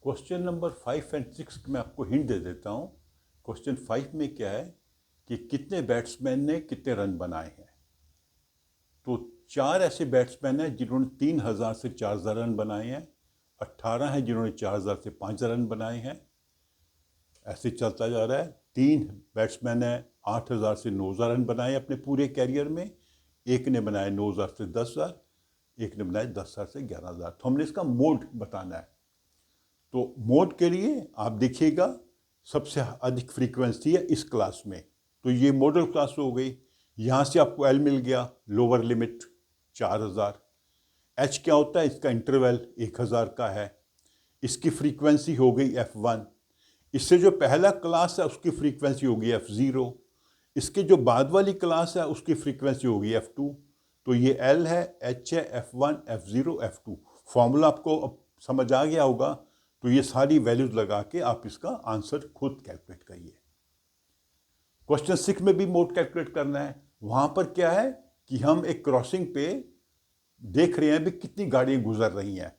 Question number 5 and 6 मैं आपको hint दे देता हूँ। क्वेश्चन 5 में क्या है कि कितने बैट्समैन ने कितने रन बनाए हैं। तो 4 ऐसे बैट्समैन हैं जिन्होंने 3000 से 4000 रन बनाए हैं, 18 हैं जिन्होंने 4000 से 5000 रन बनाए हैं। ऐसे चलता जा रहा है। 3 बैट्समैन हैं 8000 से 9000 रन बनाए अपने पूरे कैरियर में, एक ने बनाए 9000 से 10000, एक ने बनाए 10000 से 11000। तो हमने इसका मोड बताना है। तो मोड के लिए आप देखिएगा सबसे अधिक फ्रीक्वेंसी है इस क्लास में, तो ये मॉडल क्लास हो गई। यहाँ से आपको एल मिल गया, लोअर लिमिट 4000। एच क्या होता है, इसका इंटरवल 1000 का है। इसकी फ्रीक्वेंसी हो गई F1। इससे जो पहला क्लास है उसकी फ्रीक्वेंसी होगी F0। इसके जो बाद वाली क्लास है उसकी फ्रीक्वेंसी होगी F2। तो ये L है, H है, F1, F0, F2। फॉर्मूला आपको अब समझ आ गया होगा। तो ये सारी वैल्यूज लगा के आप इसका आंसर खुद कैलकुलेट करिए। क्वेश्चन 6 में भी मोड कैलकुलेट करना है। वहां पर क्या है कि हम एक क्रॉसिंग पे देख रहे हैं भी कितनी गाड़ियां गुजर रही हैं,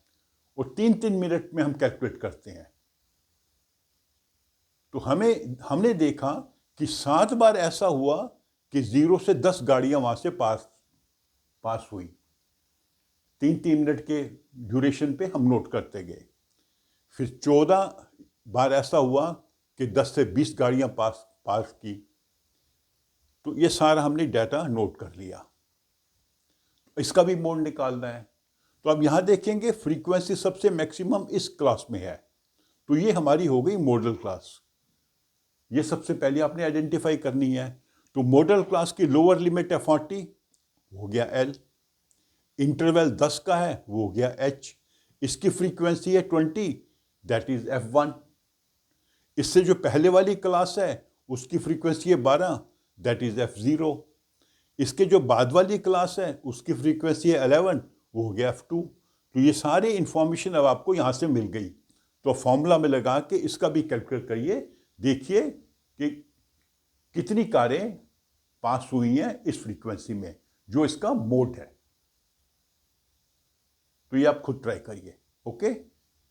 और 3-3 मिनट में हम कैलकुलेट करते हैं। तो हमने देखा कि 7 बार ऐसा हुआ कि 0 से 10 गाड़ियां वहां से पास हुई। 3-3 मिनट के ड्यूरेशन पे हम नोट करते गए। फिर 14 बार ऐसा हुआ कि 10 से 20 गाड़ियां पास की। तो ये सारा हमने डाटा नोट कर लिया। इसका भी मोड निकालना है। तो अब यहां देखेंगे फ्रीक्वेंसी सबसे मैक्सिमम इस क्लास में है। तो ये हमारी हो गई मॉडल क्लास। ये सबसे पहले आपने आइडेंटिफाई करनी है। तो मॉडल क्लास की लोअर लिमिट है 40, हो गया L। इंटरवल 10 का है, वो हो गया H। इसकी फ्रीक्वेंसी है 20, दैट इज F1। इससे जो पहले वाली क्लास है उसकी फ्रीक्वेंसी है 12, दैट इज F0। इसके जो बाद वाली क्लास है उसकी फ्रीक्वेंसी है 11, वो हो गया F2। तो ये सारी इंफॉर्मेशन अब आपको यहाँ से मिल गई। तो फॉर्मूला में लगा के इसका भी कैलकुलेट करिए, देखिए कि कितनी कारें पास हुई हैं इस फ्रीक्वेंसी में, जो इसका मोड है। तो ये आप खुद ट्राई करिए। ओके।